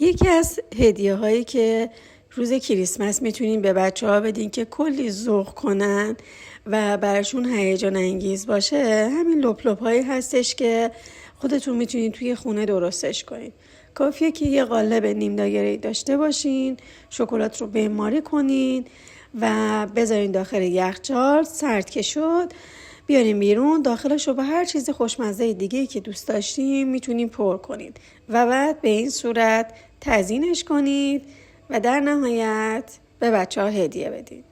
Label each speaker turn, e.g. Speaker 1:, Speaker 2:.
Speaker 1: یکی از هدیه هایی که روز کریسمس میتونین به بچه ها بدین که کلی ذوق کنن و براشون هیجان انگیز باشه همین لپ هایی هستش که خودتون میتونین توی خونه درستش کنین. کافیه که یه قالب نیم دایره‌ای داشته باشین، شکلات رو بماری کنین و بذارین داخل یخچال. سرد که شد بیارین بیرون، داخلش رو با هر چیز خوشمزه دیگه‌ای که دوست داشتین میتونین پر کنین و بعد به این صورت تزیینش کنید و در نهایت به بچه ها هدیه بدید.